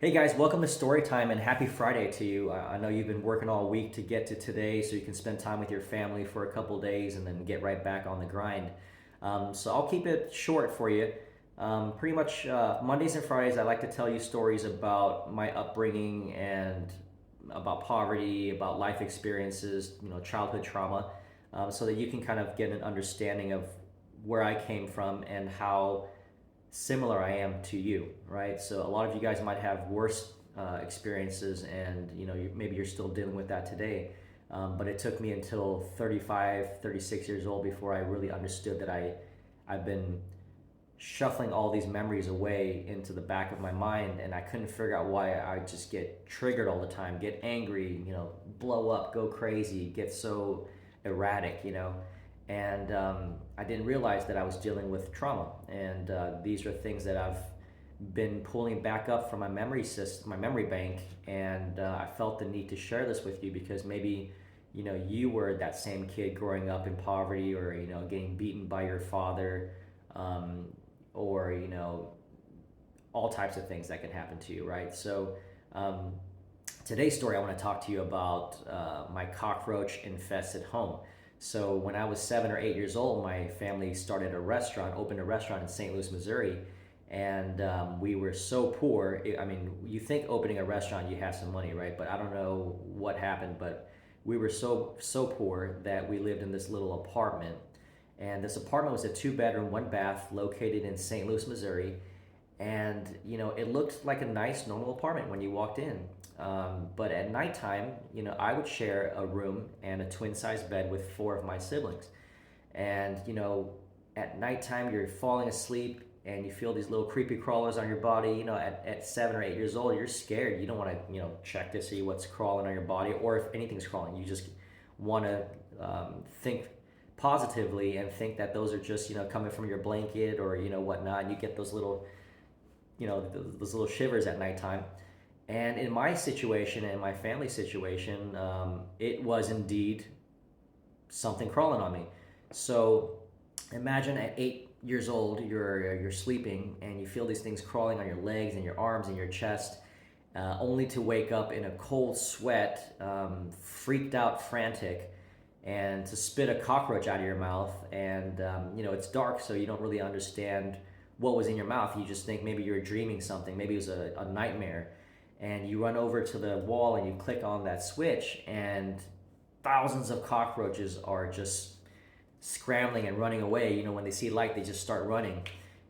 Hey guys, welcome to Storytime and happy Friday to you. I know you've been working all week to get to today so you can spend time with your family for a couple days and then get right back on the grind. So I'll keep it short for you. Pretty much Mondays and Fridays, I like to tell you stories about my upbringing and about poverty, about life experiences, childhood trauma, so that you can kind of get an understanding of where I came from and how similar I am to you, right? So a lot of you guys might have worse experiences, and maybe you're still dealing with that today. But it took me until 35, 36 years old before I really understood that I've been shuffling all these memories away into the back of my mind, and I couldn't figure out why I just get triggered all the time, get angry, blow up, go crazy, get so erratic, and I didn't realize that I was dealing with trauma, and these are things that I've been pulling back up from my memory system, my memory bank, and I felt the need to share this with you because maybe you were that same kid growing up in poverty, or getting beaten by your father, um, or all types of things that can happen to you, right? So um, today's story, I want to talk to you about my cockroach infested home. So when I was 7 or 8 years old, my family started a restaurant, opened a restaurant in St. Louis, Missouri, and we were so poor. I mean, you think opening a restaurant, you have some money, right? But I don't know what happened, but we were so poor that we lived in this little apartment, and this apartment was a two-bedroom, one bath, located in St. Louis, Missouri, and it looked like a nice normal apartment when you walked in, but at nighttime, I would share a room and a twin size bed with four of my siblings. And at nighttime you're falling asleep and you feel these little creepy crawlers on your body. At 7 or 8 years old, you're scared. You don't want to check to see what's crawling on your body, or if anything's crawling. You just want to think positively and think that those are just coming from your blanket or whatnot, and you get those little those little shivers at nighttime. And in my situation and my family situation, it was indeed something crawling on me. So imagine at 8 years old, you're sleeping and you feel these things crawling on your legs and your arms and your chest, only to wake up in a cold sweat, freaked out, frantic, and to spit a cockroach out of your mouth. And it's dark, so you don't really understand what was in your mouth. You just think maybe you were dreaming something, maybe it was a nightmare. And you run over to the wall and you click on that switch, and thousands of cockroaches are just scrambling and running away. When they see light, they just start running.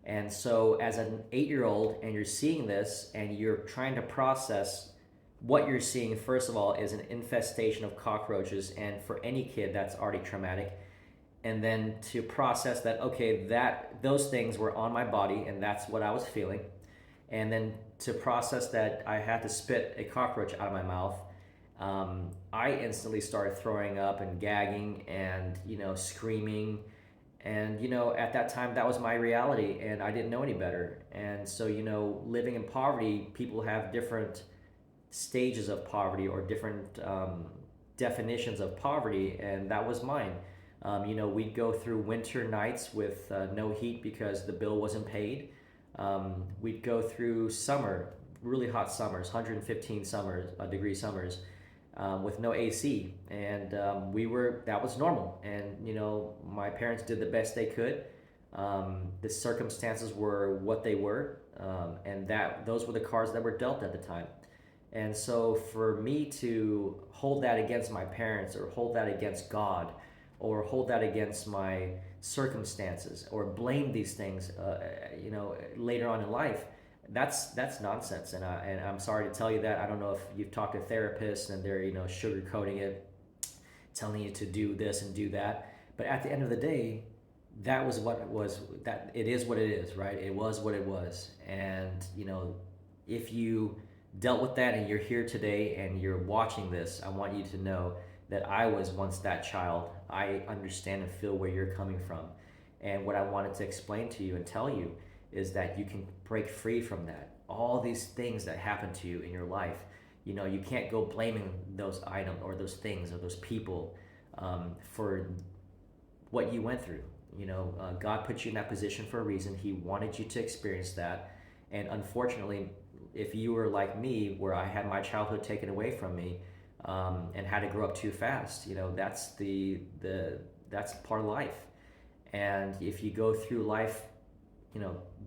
And so, as an 8 year old, and you're seeing this and you're trying to process what you're seeing, first of all, is an infestation of cockroaches. And for any kid, that's already traumatic. And then to process that, okay, that those things were on my body and that's what I was feeling. And then to process that I had to spit a cockroach out of my mouth, I instantly started throwing up and gagging and screaming. And at that time, that was my reality, and I didn't know any better. And so living in poverty, people have different stages of poverty, or different definitions of poverty, and that was mine. We'd go through winter nights with no heat because the bill wasn't paid. We'd go through summer, really hot summers, 115 degree summers, with no AC, and that was normal. And my parents did the best they could. The circumstances were what they were, and those were the cards that were dealt at the time. And so for me to hold that against my parents, or hold that against God, or hold that against my circumstances, or blame these things, later on in life, that's nonsense. And I'm sorry to tell you that. I don't know if you've talked to therapists and they're sugarcoating it, telling you to do this and do that. But at the end of the day, that was what it was. That it is what it is, right? It was what it was. And if you dealt with that and you're here today and you're watching this, I want you to know that I was once that child. I understand and feel where you're coming from. And what I wanted to explain to you and tell you is that you can break free from that. All these things that happen to you in your life, you can't go blaming those items or those things or those people, for what you went through. God put you in that position for a reason. He wanted you to experience that. And unfortunately, if you were like me, where I had my childhood taken away from me, and had to grow up too fast, that's that's part of life. And if you go through life,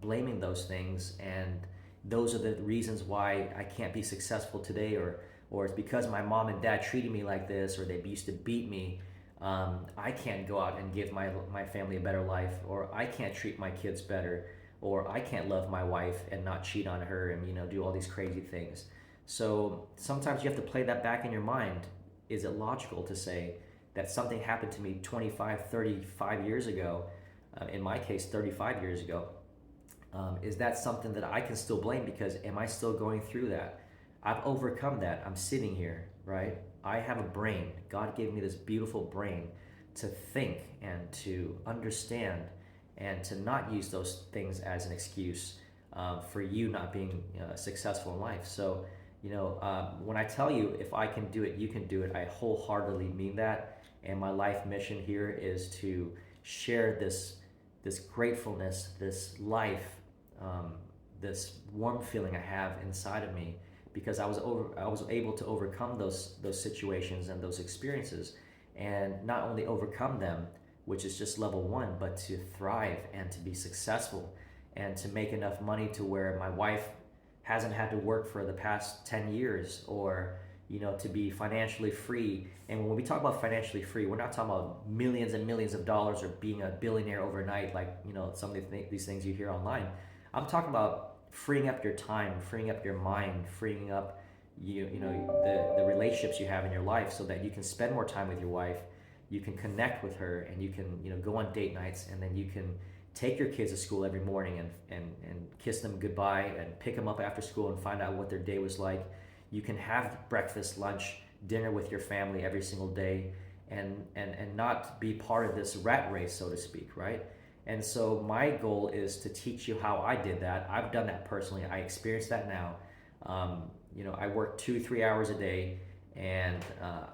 blaming those things, and those are the reasons why I can't be successful today, or it's because my mom and dad treated me like this, or they used to beat me. I can't go out and give my family a better life, or I can't treat my kids better, or I can't love my wife and not cheat on her and do all these crazy things. So sometimes you have to play that back in your mind. Is it logical to say that something happened to me 25, 35 years ago, in my case 35 years ago, is that something that I can still blame? Because am I still going through that? I've overcome that. I'm sitting here, right? I have a brain. God gave me this beautiful brain to think and to understand, and to not use those things as an excuse for you not being successful in life. So, when I tell you, if I can do it, you can do it, I wholeheartedly mean that. And my life mission here is to share this gratefulness, this life, this warm feeling I have inside of me, because I was able to overcome those situations and those experiences, and not only overcome them, which is just level one, but to thrive and to be successful and to make enough money to where my wife hasn't had to work for the past 10 years, or to be financially free. And when we talk about financially free, we're not talking about millions and millions of dollars or being a billionaire overnight, like some of these things you hear online. I'm talking about freeing up your time, freeing up your mind, freeing up the relationships you have in your life, so that you can spend more time with your wife, you can connect with her, and you can go on date nights, and then you can take your kids to school every morning and kiss them goodbye, and pick them up after school and find out what their day was like. You can have breakfast, lunch, dinner with your family every single day, and not be part of this rat race, so to speak, right? And so my goal is to teach you how I did that. I've done that personally. I experience that now. I work 2-3 hours a day, and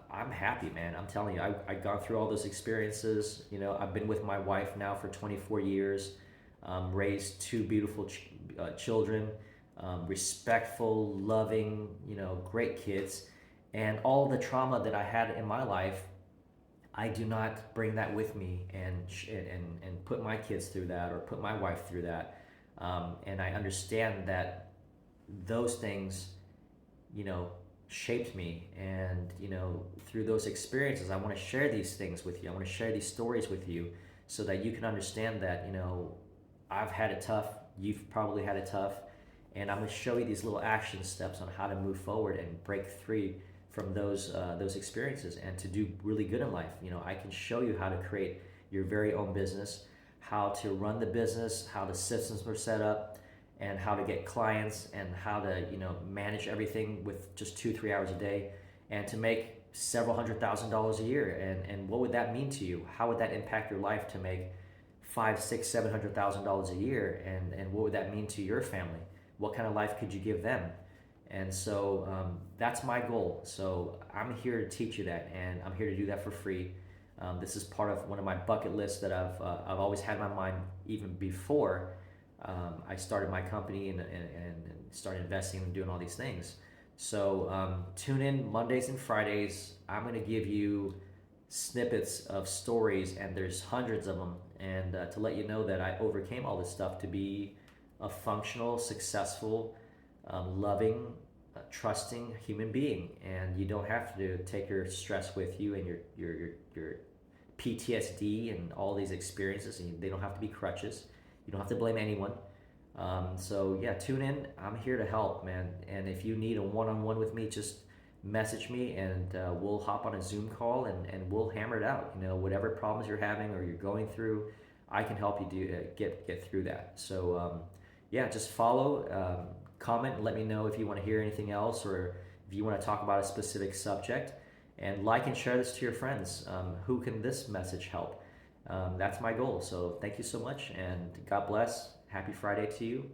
I'm happy, man. I'm telling you, I've gone through all those experiences. I've been with my wife now for 24 years, raised two beautiful children, respectful, loving, great kids. And all the trauma that I had in my life, I do not bring that with me and put my kids through that, or put my wife through that. And I understand that those things, shaped me. And, through those experiences, I want to share these things with you. I want to share these stories with you, so that you can understand that, I've had it tough. You've probably had it tough. And I'm going to show you these little action steps on how to move forward and break free from those experiences, and to do really good in life. I can show you how to create your very own business, how to run the business, how the systems were set up, and how to get clients, and how to manage everything with just 2-3 hours a day, and to make several $100,000 a year. And what would that mean to you? How would that impact your life to make $500,000, $600,000, $700,000 a year? And what would that mean to your family? What kind of life could you give them? And so that's my goal. So I'm here to teach you that, and I'm here to do that for free. This is part of one of my bucket lists that I've always had in my mind, even before I started my company and started investing and doing all these things. So tune in Mondays and Fridays. I'm going to give you snippets of stories, and there's hundreds of them, and to let you know that I overcame all this stuff to be a functional, successful, loving, trusting human being. And you don't have to take your stress with you, and your PTSD and all these experiences, and they don't have to be crutches. You don't have to blame anyone. So yeah, tune in. I'm here to help, man. And if you need a one-on-one with me, just message me, and we'll hop on a Zoom call, and we'll hammer it out. Whatever problems you're having or you're going through, I can help you get through that. So yeah, just follow, comment, and let me know if you want to hear anything else, or if you want to talk about a specific subject. And like and share this to your friends. Who can this message help? That's my goal. So thank you so much, and God bless. Happy Friday to you.